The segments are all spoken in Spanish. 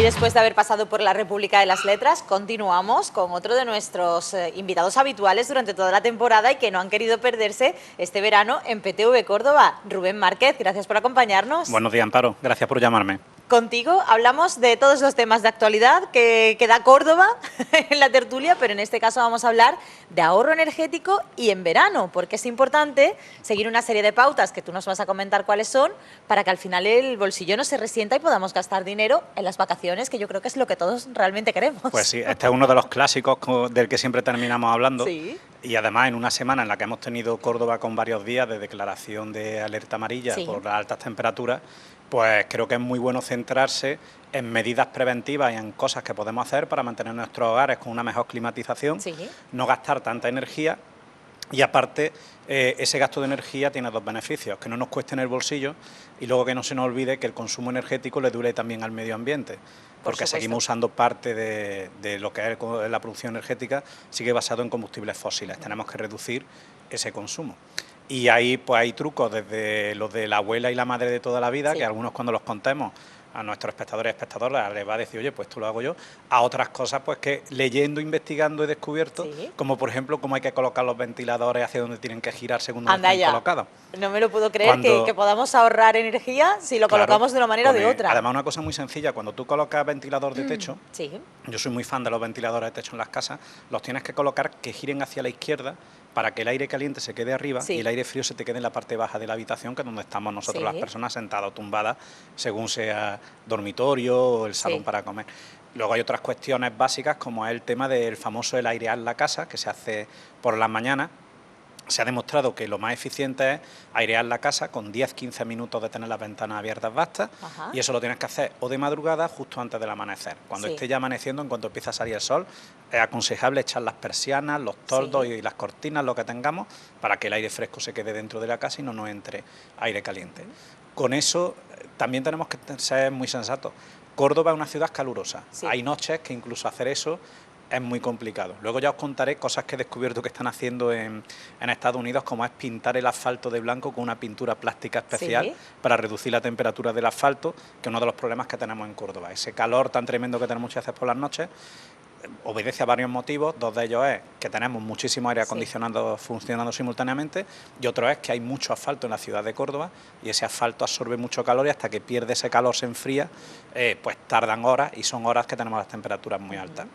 después de haber pasado por la República de las Letras, continuamos con otro de nuestros invitados habituales durante toda la temporada y que no han querido perderse este verano en PTV Córdoba. Rubén Márquez, gracias por acompañarnos. Buenos días, Amparo. Gracias por llamarme. Contigo hablamos de todos los temas de actualidad que da Córdoba en la tertulia, pero en este caso vamos a hablar de ahorro energético y en verano, porque es importante seguir una serie de pautas que tú nos vas a comentar cuáles son, para que al final el bolsillo no se resienta y podamos gastar dinero en las vacaciones, que yo creo que es lo que todos realmente queremos. Pues sí, este es uno de los clásicos del que siempre terminamos hablando. Sí. Y además en una semana en la que hemos tenido Córdoba con varios días de declaración de alerta amarilla Sí. por las altas temperaturas, pues creo que es muy bueno centrarse en medidas preventivas y en cosas que podemos hacer para mantener nuestros hogares con una mejor climatización, Sí. no gastar tanta energía y aparte ese gasto de energía tiene dos beneficios, que no nos cueste en el bolsillo y luego que no se nos olvide que el consumo energético le dure también al medio ambiente, porque seguimos usando parte de lo que es la producción energética, sigue basado en combustibles fósiles, tenemos que reducir ese consumo. Y ahí pues hay trucos desde los de la abuela y la madre de toda la vida, Sí. que algunos cuando los contemos a nuestros espectadores y espectadoras les va a decir, oye, pues esto lo hago yo, a otras cosas pues que leyendo, investigando he descubierto, Sí. como por ejemplo cómo hay que colocar los ventiladores hacia donde tienen que girar según donde Anda estén ya. colocados. No me lo puedo creer Cuando- que podamos ahorrar energía si lo Claro, colocamos de una manera o de otra. Además una cosa muy sencilla, cuando tú colocas ventilador de techo, Sí. yo soy muy fan de los ventiladores de techo en las casas, los tienes que colocar que giren hacia la izquierda para que el aire caliente se quede arriba Sí. y el aire frío se te quede en la parte baja de la habitación, que es donde estamos nosotros Sí. las personas sentadas o tumbadas, según sea dormitorio o el salón Sí. para comer. Luego hay otras cuestiones básicas, como es el tema del famoso el airear la casa, que se hace por las mañanas. Se ha demostrado que lo más eficiente es airear la casa con 10-15 minutos de tener las ventanas abiertas basta. Ajá. Y eso lo tienes que hacer o de madrugada justo antes del amanecer. Cuando Sí. esté ya amaneciendo, en cuanto empieza a salir el sol, es aconsejable echar las persianas, los toldos Sí. y las cortinas, lo que tengamos, para que el aire fresco se quede dentro de la casa y no nos entre aire caliente. Con eso también tenemos que ser muy sensatos. Córdoba es una ciudad calurosa. Sí. Hay noches que incluso hacer eso es muy complicado. Luego ya os contaré cosas que he descubierto que están haciendo en Estados Unidos, como es pintar el asfalto de blanco con una pintura plástica especial Sí. para reducir la temperatura del asfalto, que es uno de los problemas que tenemos en Córdoba. Ese calor tan tremendo que tenemos muchas veces por las noches obedece a varios motivos. Dos de ellos es que tenemos muchísimo aire acondicionado funcionando simultáneamente y otro es que hay mucho asfalto en la ciudad de Córdoba y ese asfalto absorbe mucho calor y hasta que pierde ese calor se enfría, pues tardan horas y son horas que tenemos las temperaturas muy altas.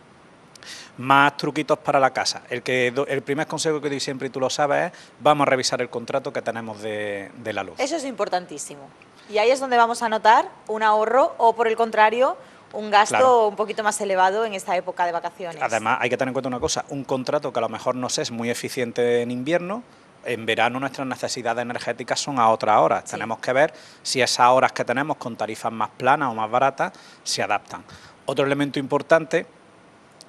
Más truquitos para la casa. El primer consejo que doy siempre, y tú lo sabes, es vamos a revisar el contrato que tenemos de la luz. Eso es importantísimo. Y ahí es donde vamos a notar un ahorro o, por el contrario, un gasto Claro. un poquito más elevado en esta época de vacaciones. Además, hay que tener en cuenta una cosa, un contrato que a lo mejor no sé, es muy eficiente en invierno, en verano nuestras necesidades energéticas son a otras horas. Sí. Tenemos que ver si esas horas que tenemos con tarifas más planas o más baratas se adaptan. Otro elemento importante,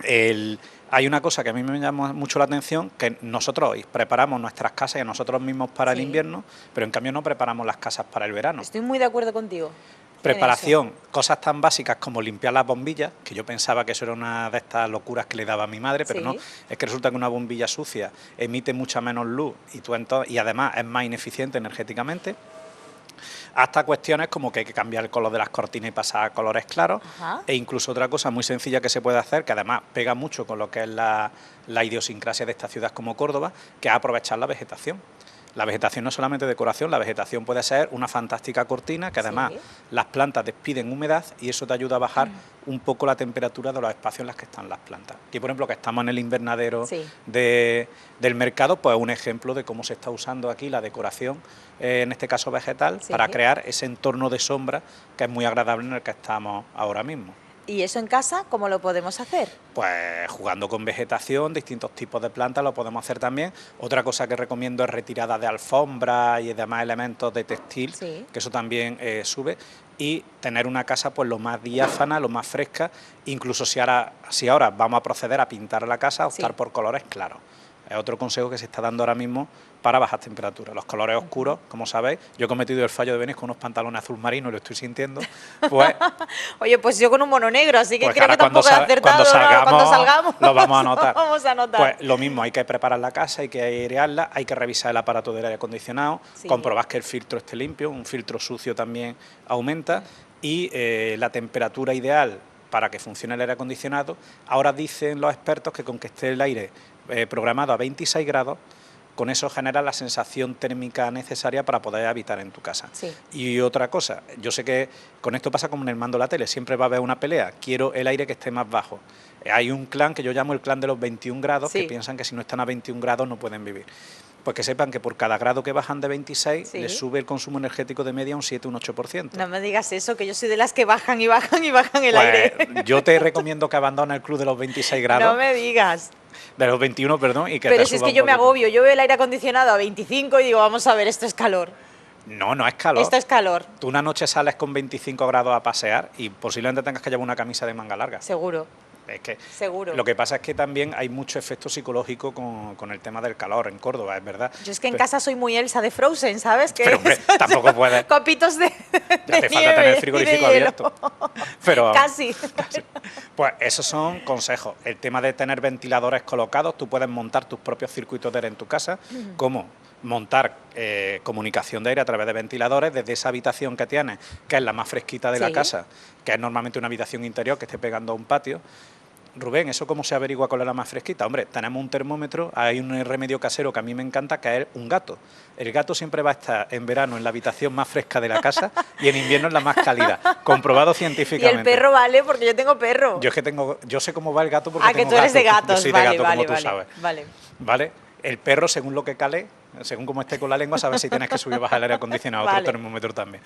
hay una cosa que a mí me llama mucho la atención, que nosotros preparamos nuestras casas y a nosotros mismos para el Sí. invierno, pero en cambio no preparamos las casas para el verano. Estoy muy de acuerdo contigo. en Preparación, cosas tan básicas como limpiar las bombillas, que yo pensaba que eso era una de estas locuras que le daba a mi madre, pero Sí. no, es que resulta que una bombilla sucia emite mucha menos luz y además es más ineficiente energéticamente. Hasta cuestiones como que hay que cambiar el color de las cortinas y pasar a colores claros, Ajá. e incluso otra cosa muy sencilla que se puede hacer, que además pega mucho con lo que es la idiosincrasia de esta ciudad como Córdoba, que es aprovechar la vegetación. La vegetación no es solamente decoración, la vegetación puede ser una fantástica cortina que además Sí. las plantas despiden humedad y eso te ayuda a bajar un poco la temperatura de los espacios en los que están las plantas. Aquí, por ejemplo, que estamos en el invernadero Sí. del mercado, pues un ejemplo de cómo se está usando aquí la decoración, en este caso vegetal, Sí. para crear ese entorno de sombra que es muy agradable en el que estamos ahora mismo. ¿Y eso en casa cómo lo podemos hacer? Pues jugando con vegetación, distintos tipos de plantas lo podemos hacer también. Otra cosa que recomiendo es retirada de alfombras y demás elementos de textil, Sí. que eso también sube. Y tener una casa pues lo más diáfana, lo más fresca, incluso si ahora vamos a proceder a pintar la casa, optar Sí. por colores claros. Es otro consejo que se está dando ahora mismo para bajas temperaturas. Los colores oscuros, como sabéis, yo he cometido el fallo de venir con unos pantalones azul marino y lo estoy sintiendo, pues Oye, pues yo con un mono negro, así que pues creo ahora que tampoco he acertado, ¿no? Cuando salgamos lo vamos a notar. vamos a notar. Pues lo mismo, hay que preparar la casa, hay que airearla, hay que revisar el aparato del aire acondicionado, Sí. comprobar que el filtro esté limpio, un filtro sucio también aumenta y la temperatura ideal para que funcione el aire acondicionado. Ahora dicen los expertos que con que esté el aire programado a 26 grados, con eso genera la sensación térmica necesaria para poder habitar en tu casa. Sí. Y otra cosa, yo sé que con esto pasa como en el mando de la tele, siempre va a haber una pelea, quiero el aire que esté más bajo. Hay un clan que yo llamo el clan de los 21 grados, sí, que piensan que si no están a 21 grados no pueden vivir. Pues que sepan que por cada grado que bajan de 26, sí, les sube el consumo energético de media un 7, un 8%. No me digas eso, que yo soy de las que bajan y bajan y bajan el Pues, aire. yo te recomiendo que abandones el club de los 26 grados. No me digas. De los 21, perdón, y que Pero te si es suba que un yo me poquito. agobio, yo veo el aire acondicionado a 25 y digo, vamos a ver, esto es calor. No, no es calor. Esto es calor, Tú una noche sales con 25 grados a pasear y posiblemente tengas que llevar una camisa de manga larga. seguro. Es que Seguro. Lo que pasa es que también hay mucho efecto psicológico con el tema del calor en Córdoba, es verdad. Yo es que en Pero- casa soy muy Elsa de Frozen, ¿sabes? Que Pero, hombre, tampoco puedes. copitos de Ya te falta nieve tener el y frigorífico de hielo. abierto. Pero, Casi. Pues esos son consejos. El tema de tener ventiladores colocados, tú puedes montar tus propios circuitos de aire en tu casa, como montar comunicación de aire a través de ventiladores desde esa habitación que tienes, que es la más fresquita de la Sí. casa, que es normalmente una habitación interior que esté pegando a un patio. Rubén, ¿eso cómo se averigua cuál es la más fresquita? Hombre, tenemos un termómetro, hay un remedio casero que a mí me encanta, que es un gato. El gato siempre va a estar en verano en la habitación más fresca de la casa y en invierno en la más cálida, comprobado Y científicamente. el perro vale, porque yo tengo perro. Yo es que yo sé cómo va el gato porque Ah, que tengo tú eres de gato. gatos. Yo soy Vale, de gato, vale, como tú vale, sabes. vale. ¿Vale? El perro, según lo que cale, según cómo esté con la lengua, sabes si tienes que subir o bajar el aire acondicionado, Vale. otro termómetro también.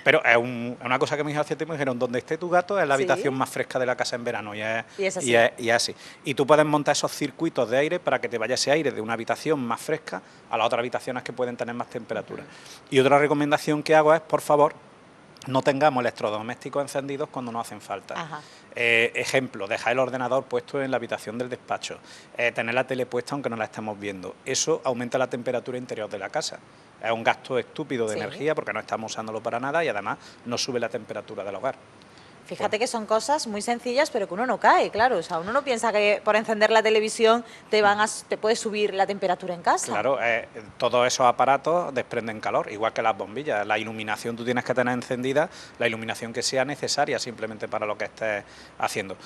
Pero es una cosa que me dijo hace tiempo, me dijeron, donde esté tu gato es la Sí. habitación más fresca de la casa en verano, y es así. y es así. Y tú puedes montar esos circuitos de aire para que te vaya ese aire de una habitación más fresca a las otras habitaciones que pueden tener más temperatura. Y otra recomendación que hago es, por favor, no tengamos electrodomésticos encendidos cuando no hacen falta. Ajá. Ejemplo, dejar el ordenador puesto en la habitación del despacho, tener la tele puesta aunque no la estemos viendo. Eso aumenta la temperatura interior de la casa. Es un gasto estúpido de Sí. energía porque no estamos usándolo para nada y además no sube la temperatura del hogar. Fíjate que son cosas muy sencillas, pero que uno no cae, claro. O sea, uno no piensa que por encender la televisión te puede subir la temperatura en casa. Claro, todos esos aparatos desprenden calor, igual que las bombillas. La iluminación tú tienes que tener encendida, la iluminación que sea necesaria simplemente para lo que estés haciendo.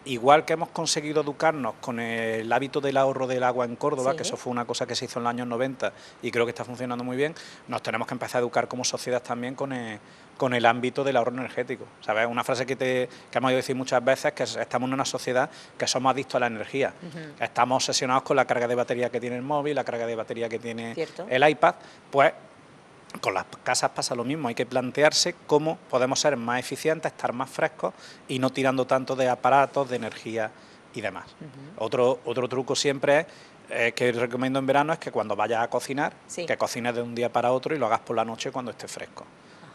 Igual que hemos conseguido educarnos con el hábito del ahorro del agua en Córdoba, Sí. que eso fue una cosa que se hizo en los años 90 y creo que está funcionando muy bien, nos tenemos que empezar a educar como sociedad también con el ámbito del ahorro energético. ¿Sabes? Una frase que hemos oído decir muchas veces, que estamos en una sociedad que somos adictos a la energía. Estamos obsesionados con la carga de batería que tiene el móvil, la carga de batería que tiene Cierto. el iPad. Pues con las casas pasa lo mismo, hay que plantearse cómo podemos ser más eficientes, estar más frescos y no tirando tanto de aparatos, de energía y demás. Otro truco siempre es, que recomiendo en verano, es que cuando vayas a cocinar, Sí. que cocines de un día para otro y lo hagas por la noche cuando esté fresco.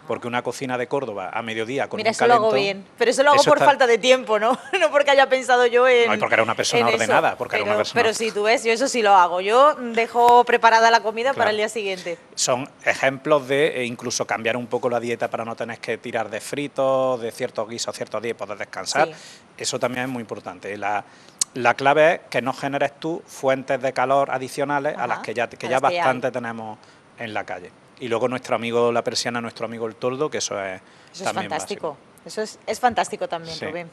Porque una cocina de Córdoba a mediodía con Mira, un eso lo hago calentón, bien, pero eso lo hago eso por está- falta de tiempo, ¿no? No porque haya pensado yo en... No, y porque era una persona en eso. ordenada, porque era una persona- Pero sí, tú ves, yo eso sí lo hago. Yo dejo preparada la comida para Claro. el día siguiente. Son ejemplos de incluso cambiar un poco la dieta para no tener que tirar de fritos, de ciertos guisos, ciertos días y poder descansar. Sí. Eso también es muy importante. La clave es que no generes tú fuentes de calor adicionales a las Ajá, que ya a las que bastante hay. tenemos en la calle. Y luego nuestro amigo la persiana, nuestro amigo el toldo, que eso es Eso es también fantástico. básico. Eso es fantástico también, Sí. Rubén.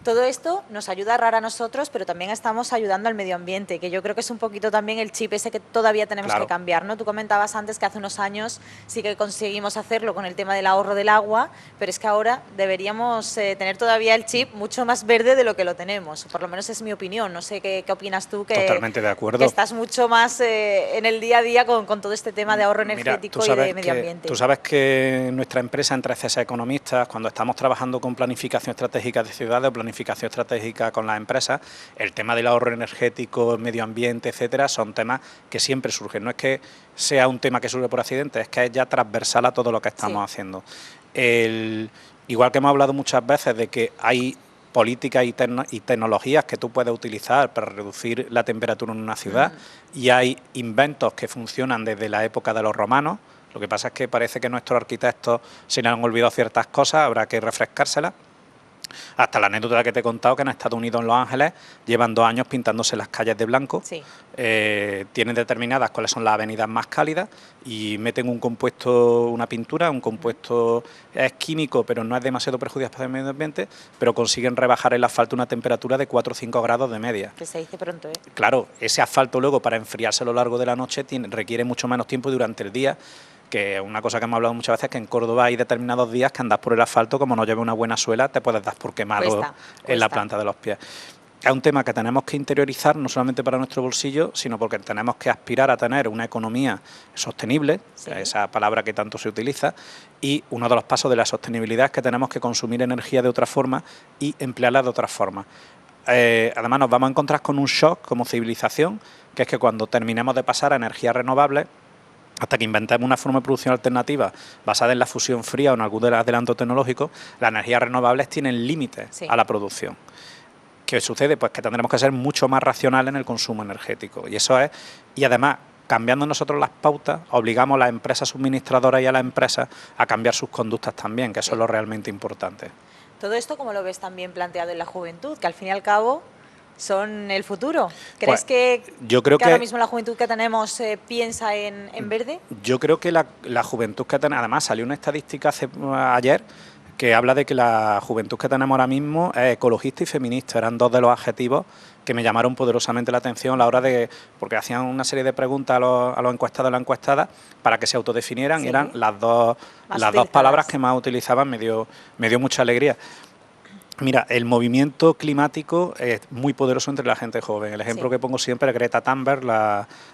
Todo esto nos ayuda a ahorrar a nosotros, pero también estamos ayudando al medio ambiente, que yo creo que es un poquito también el chip ese que todavía tenemos Claro. que cambiar, ¿no? Tú comentabas antes que hace unos años sí que conseguimos hacerlo con el tema del ahorro del agua, pero es que ahora deberíamos tener todavía el chip mucho más verde de lo que lo tenemos. Por lo menos es mi opinión. No sé qué opinas tú, que, Totalmente de acuerdo. que estás mucho más en el día a día con todo este tema de ahorro Mira, energético tú y sabes de medio que- ambiente. Tú sabes que nuestra empresa, entre CESA Economistas, cuando estamos trabajando con planificación estratégica de ciudades o planificación estratégica con las empresas, el tema del ahorro energético, el medio ambiente, etcétera, son temas que siempre surgen. No es que sea un tema que surge por accidente, es que es ya transversal a todo lo que estamos Sí. haciendo. Igual que hemos hablado muchas veces de que hay políticas y tecnologías que tú puedes utilizar para reducir la temperatura en una ciudad, y hay inventos que funcionan desde la época de los romanos. Lo que pasa es que parece que nuestros arquitectos se le han olvidado ciertas cosas, habrá que refrescárselas. Hasta la anécdota que te he contado, que en Estados Unidos, en Los Ángeles, llevan 2 años pintándose las calles de blanco. Sí. Tienen determinadas cuáles son las avenidas más cálidas y meten un compuesto, una pintura, un compuesto es químico, pero no es demasiado perjudicial para el medio ambiente, pero consiguen rebajar el asfalto a una temperatura de 4 o 5 grados de media. Que se dice pronto, ¿eh? Claro, ese asfalto luego para enfriarse a lo largo de la noche requiere mucho menos tiempo durante el día, que una cosa que hemos hablado muchas veces es que en Córdoba hay determinados días que andas por el asfalto, como no lleves una buena suela, te puedes dar por quemado en la planta de los pies. Es un tema que tenemos que interiorizar, no solamente para nuestro bolsillo, sino porque tenemos que aspirar a tener una economía sostenible, sí, esa palabra que tanto se utiliza, y uno de los pasos de la sostenibilidad es que tenemos que consumir energía de otra forma y emplearla de otra forma. Además nos vamos a encontrar con un shock como civilización, que es que cuando terminemos de pasar a energías renovables, hasta que inventemos una forma de producción alternativa basada en la fusión fría o en algún adelanto tecnológico, las energías renovables tienen límites, sí, a la producción. ¿Qué sucede? Pues que tendremos que ser mucho más racionales en el consumo energético. Y eso es, y además, cambiando nosotros las pautas, obligamos a las empresas suministradoras y a las empresas a cambiar sus conductas también, que eso, sí, es lo realmente importante. Todo esto, ¿cómo lo ves también planteado en la juventud? Que al fin y al cabo son el futuro. ¿Crees que ahora mismo la juventud que tenemos piensa en verde? Yo creo que la juventud que tenemos, además salió una estadística ayer que habla de que la juventud que tenemos ahora mismo es ecologista y feminista. Eran 2 de los adjetivos que me llamaron poderosamente la atención a la hora de, porque hacían una serie de preguntas a los encuestados y las encuestadas para que se autodefinieran, sí, y eran las dos palabras que más utilizaban. Me dio mucha alegría. Mira, el movimiento climático es muy poderoso entre la gente joven. El ejemplo, sí, que pongo siempre es Greta Thunberg,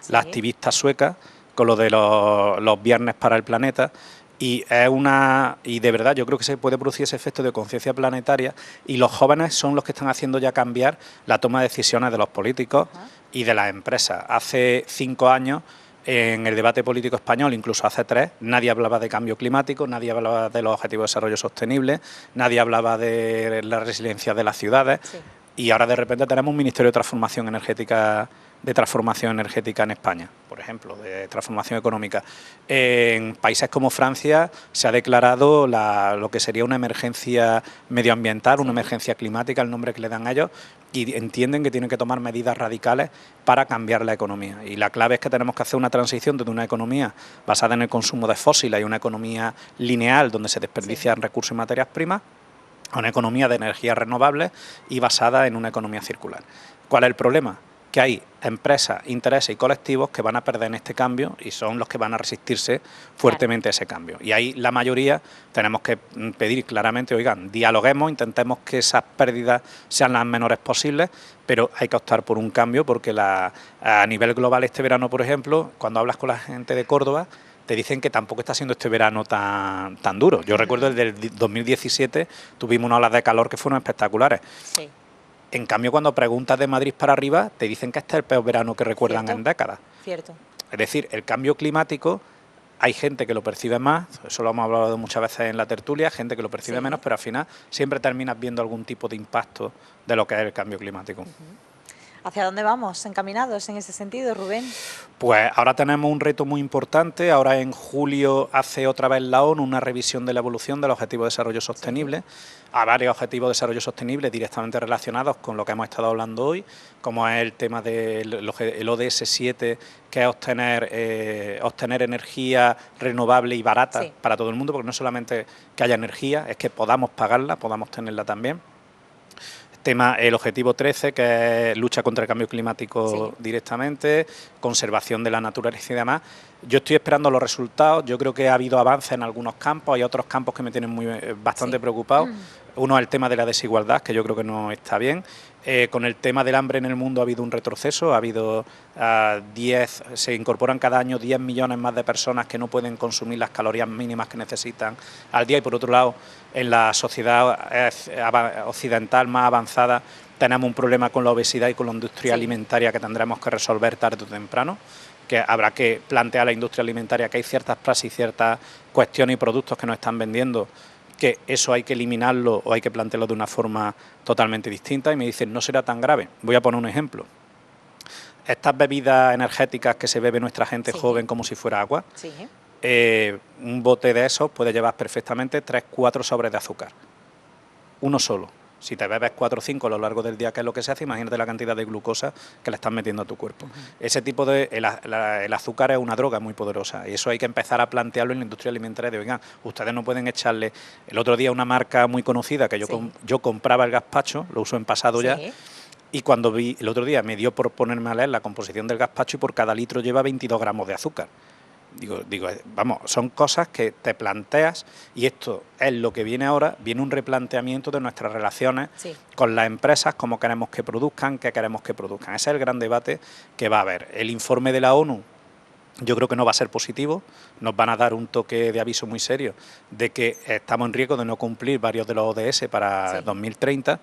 sí, la activista sueca, con lo de los viernes para el planeta. Y de verdad yo creo que se puede producir ese efecto de conciencia planetaria, y los jóvenes son los que están haciendo ya cambiar la toma de decisiones de los políticos y de las empresas. Hace 5 años, en el debate político español, incluso hace 3, nadie hablaba de cambio climático, nadie hablaba de los objetivos de desarrollo sostenible, nadie hablaba de la resiliencia de las ciudades, sí, y ahora de repente tenemos un Ministerio de Transformación Energética en España, por ejemplo, de transformación económica. En países como Francia se ha declarado lo que sería una emergencia medioambiental, sí, una emergencia climática, el nombre que le dan a ellos, y entienden que tienen que tomar medidas radicales para cambiar la economía. Y la clave es que tenemos que hacer una transición desde una economía basada en el consumo de fósiles y una economía lineal donde se desperdician, sí, recursos y materias primas, a una economía de energías renovables y basada en una economía circular. ¿Cuál es el problema? Que hay empresas, intereses y colectivos que van a perder en este cambio y son los que van a resistirse fuertemente, claro, a ese cambio. Y ahí la mayoría tenemos que pedir claramente, oigan, dialoguemos, intentemos que esas pérdidas sean las menores posibles, pero hay que optar por un cambio porque a nivel global este verano, por ejemplo, cuando hablas con la gente de Córdoba, te dicen que tampoco está siendo este verano tan duro. Yo recuerdo desde el 2017 tuvimos unas olas de calor que fueron espectaculares. Sí. En cambio, cuando preguntas de Madrid para arriba, te dicen que este es el peor verano que recuerdan, ¿cierto?, en décadas. Cierto. Es decir, el cambio climático, hay gente que lo percibe más, eso lo hemos hablado muchas veces en la tertulia, gente que lo percibe, sí, menos, pero al final siempre terminas viendo algún tipo de impacto de lo que es el cambio climático. ¿Hacia dónde vamos encaminados en ese sentido, Rubén? Pues ahora tenemos un reto muy importante. Ahora en julio hace otra vez la ONU una revisión de la evolución del Objetivo de Desarrollo Sostenible, sí, a varios Objetivos de Desarrollo Sostenible directamente relacionados con lo que hemos estado hablando hoy, como es el tema del ODS 7, que es obtener energía renovable y barata, sí, para todo el mundo, porque no solamente que haya energía, es que podamos pagarla, podamos tenerla también. El objetivo 13, que es lucha contra el cambio climático, sí, directamente, conservación de la naturaleza y demás. Yo estoy esperando los resultados. Yo creo que ha habido avances en algunos campos, hay otros campos que me tienen bastante, sí, preocupado. Uno es el tema de la desigualdad, que yo creo que no está bien. Con el tema del hambre en el mundo ha habido un retroceso, ha habido se incorporan cada año 10 millones más de personas que no pueden consumir las calorías mínimas que necesitan al día, y por otro lado, en la sociedad occidental más avanzada tenemos un problema con la obesidad y con la industria, sí, alimentaria que tendremos que resolver tarde o temprano, que habrá que plantear a la industria alimentaria que hay ciertas praxis, ciertas cuestiones y productos que nos están vendiendo, que eso hay que eliminarlo o hay que plantearlo de una forma totalmente distinta. Y me dicen, no será tan grave. Voy a poner un ejemplo. Estas bebidas energéticas que se bebe nuestra gente, sí, joven como si fuera agua, sí, un bote de esos puede llevar perfectamente 3-4 sobres de azúcar. Uno solo. Si te bebes 4 o 5 a lo largo del día, que es lo que se hace, imagínate la cantidad de glucosa que le estás metiendo a tu cuerpo. Ese tipo de... El azúcar es una droga muy poderosa y eso hay que empezar a plantearlo en la industria alimentaria de, oigan, ustedes no pueden echarle... El otro día una marca muy conocida que yo compraba el gazpacho, lo uso en pasado ya, y cuando vi, el otro día me dio por ponerme a leer la composición del gazpacho y por cada litro lleva 22 gramos de azúcar. Digo, vamos, son cosas que te planteas y esto es lo que viene ahora, viene un replanteamiento de nuestras relaciones con las empresas, cómo queremos que produzcan, qué queremos que produzcan. Ese es el gran debate que va a haber. El informe de la ONU yo creo que no va a ser positivo, nos van a dar un toque de aviso muy serio de que estamos en riesgo de no cumplir varios de los ODS para 2030.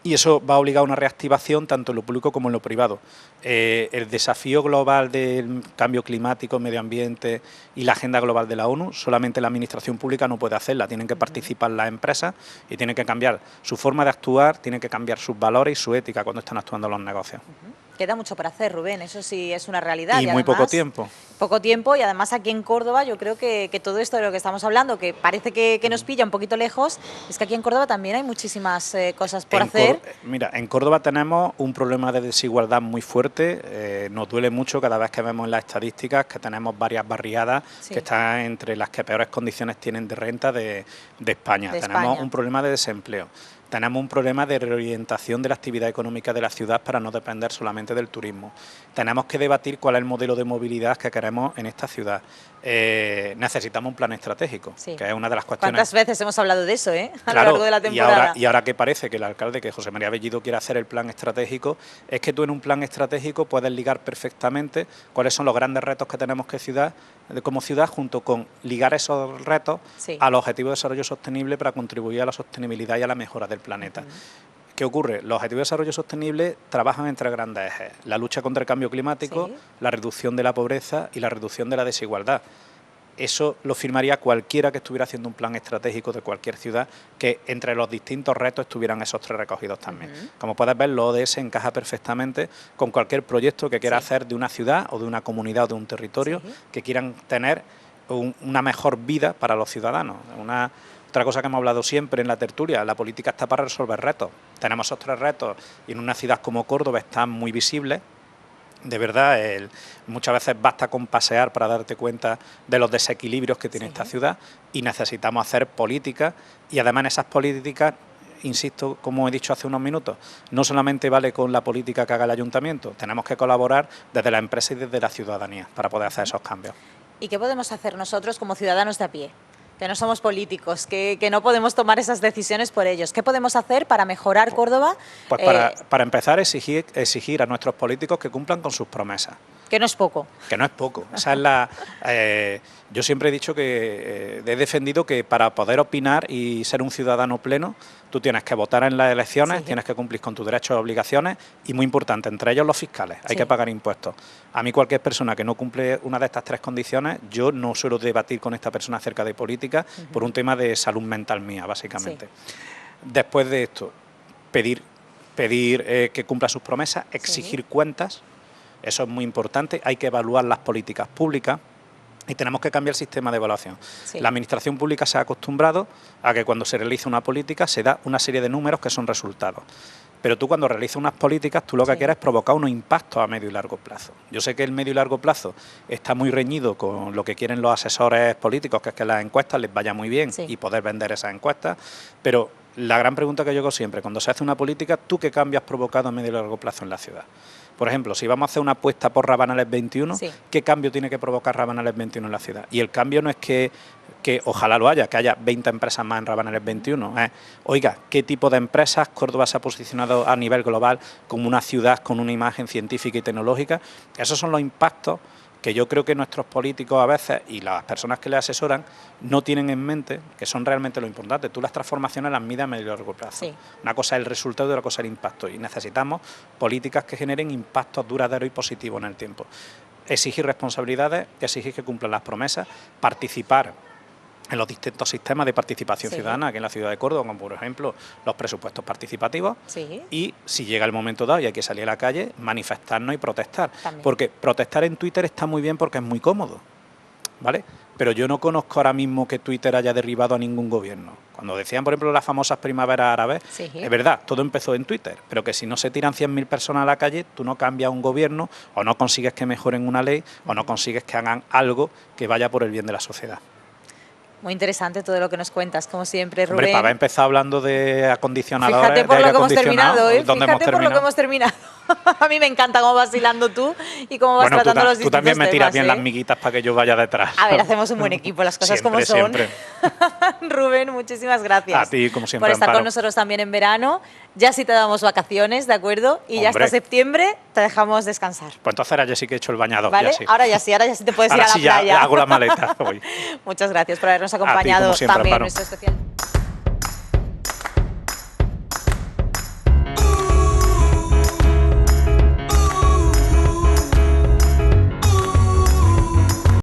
Y eso va a obligar a una reactivación tanto en lo público como en lo privado. El desafío global del cambio climático, medio ambiente y la agenda global de la ONU, solamente la administración pública no puede hacerla, tienen que participar las empresas y tienen que cambiar su forma de actuar, tienen que cambiar sus valores y su ética cuando están actuando los negocios. Queda mucho para hacer, Rubén, eso sí es una realidad. Y muy además, poco tiempo. Poco tiempo y además aquí en Córdoba yo creo que todo esto de lo que estamos hablando, que parece que nos pilla un poquito lejos, es que aquí en Córdoba también hay muchísimas cosas por hacer. Mira, en Córdoba tenemos un problema de desigualdad muy fuerte, nos duele mucho cada vez que vemos en las estadísticas que tenemos varias barriadas que están entre las que peores condiciones tienen de renta de España. Tenemos un problema de desempleo. Tenemos un problema de reorientación de la actividad económica de la ciudad para no depender solamente del turismo. Tenemos que debatir cuál es el modelo de movilidad que queremos en esta ciudad. Necesitamos un plan estratégico, que es una de las cuestiones... ¿Cuántas veces hemos hablado de eso, a lo largo de la temporada? Y ahora que parece que el alcalde, que José María Bellido, quiere hacer el plan estratégico, es que tú en un plan estratégico puedes ligar perfectamente cuáles son los grandes retos que tenemos como ciudad, junto con ligar esos retos a los objetivos de desarrollo sostenible para contribuir a la sostenibilidad y a la mejora del planeta. ¿Qué ocurre? Los objetivos de desarrollo sostenible trabajan entre grandes ejes: la lucha contra el cambio climático, la reducción de la pobreza y la reducción de la desigualdad. Eso lo firmaría cualquiera que estuviera haciendo un plan estratégico de cualquier ciudad, que entre los distintos retos estuvieran esos 3 recogidos también. Como puedes ver, los ODS encaja perfectamente con cualquier proyecto que quiera hacer de una ciudad o de una comunidad o de un territorio que quieran tener una mejor vida para los ciudadanos. Otra cosa que hemos hablado siempre en la tertulia, la política está para resolver retos. Tenemos esos 3 retos y en una ciudad como Córdoba están muy visibles. De verdad, muchas veces basta con pasear para darte cuenta de los desequilibrios que tiene esta ciudad y necesitamos hacer políticas y además en esas políticas, insisto, como he dicho hace unos minutos, no solamente vale con la política que haga el ayuntamiento, tenemos que colaborar desde la empresa y desde la ciudadanía para poder hacer esos cambios. ¿Y qué podemos hacer nosotros como ciudadanos de a pie? Que no somos políticos, que no podemos tomar esas decisiones por ellos. ¿Qué podemos hacer para mejorar Córdoba? Pues para empezar, exigir a nuestros políticos que cumplan con sus promesas. Que no es poco. Que no es poco. Esa es yo siempre he dicho que he defendido que para poder opinar y ser un ciudadano pleno, tú tienes que votar en las elecciones, tienes que cumplir con tus derechos y obligaciones y, muy importante, entre ellos los fiscales, hay que pagar impuestos. A mí cualquier persona que no cumple una de estas 3 condiciones, yo no suelo debatir con esta persona acerca de política por un tema de salud mental mía, básicamente. Después de esto, pedir que cumpla sus promesas, exigir cuentas, eso es muy importante, hay que evaluar las políticas públicas. Y tenemos que cambiar el sistema de evaluación. La administración pública se ha acostumbrado a que cuando se realiza una política se da una serie de números que son resultados. Pero tú cuando realizas unas políticas, tú lo que quieres es provocar unos impactos a medio y largo plazo. Yo sé que el medio y largo plazo está muy reñido con lo que quieren los asesores políticos, que es que las encuestas les vaya muy bien y poder vender esas encuestas, pero la gran pregunta que yo hago siempre, cuando se hace una política, ¿tú qué cambio has provocado a medio y largo plazo en la ciudad? Por ejemplo, si vamos a hacer una apuesta por Rabanales 21, ¿qué cambio tiene que provocar Rabanales 21 en la ciudad? Y el cambio no es que ojalá lo haya, que haya 20 empresas más en Rabanales 21. Oiga, ¿qué tipo de empresas? Córdoba se ha posicionado a nivel global como una ciudad con una imagen científica y tecnológica. Esos son los impactos que yo creo que nuestros políticos a veces y las personas que les asesoran no tienen en mente, que son realmente lo importante. Tú las transformaciones las mides a medio y largo plazo. Una cosa es el resultado y otra cosa es el impacto. Y necesitamos políticas que generen impactos duraderos y positivos en el tiempo. Exigir responsabilidades, exigir que cumplan las promesas, participar en los distintos sistemas de participación ciudadana aquí en la ciudad de Córdoba, como por ejemplo los presupuestos participativos, y si llega el momento dado y hay que salir a la calle, manifestarnos y protestar. Porque protestar en Twitter está muy bien porque es muy cómodo, ¿vale? Pero yo no conozco ahora mismo que Twitter haya derribado a ningún gobierno. Cuando decían, por ejemplo, las famosas primaveras árabes, Sí. es verdad, todo empezó en Twitter, pero que si no se tiran 100.000 personas a la calle, tú no cambias un gobierno, o no consigues que mejoren una ley, o no consigues que hagan algo que vaya por el bien de la sociedad. Muy interesante todo lo que nos cuentas, como siempre, Rubén. Hombre, para haber empezado hablando de acondicionadores, Fíjate por de lo aire que hemos acondicionado, terminado, ¿eh? ¿dónde Fíjate hemos por lo que terminado? hemos terminado. A mí me encanta cómo vas hilando tú y cómo vas Bueno, tratando los tú distintos también me tiras temas, bien ¿eh? las miguitas para que yo vaya detrás. A ver, hacemos un buen equipo, las cosas como son. Siempre. Rubén, muchísimas gracias. A ti, como siempre, por estar Amparo. con nosotros también en verano. Ya sí te damos vacaciones, ¿de acuerdo? Y ya Hombre. hasta septiembre te dejamos descansar. Pues entonces ahora ya sí que he hecho el bañador. ¿Vale? Ya sí. Ahora ya sí te puedes Ahora ir a la sí ya playa. hago la maleta. Voy. Muchas gracias por habernos como acompañado siempre, también en Amparo. nuestro especial.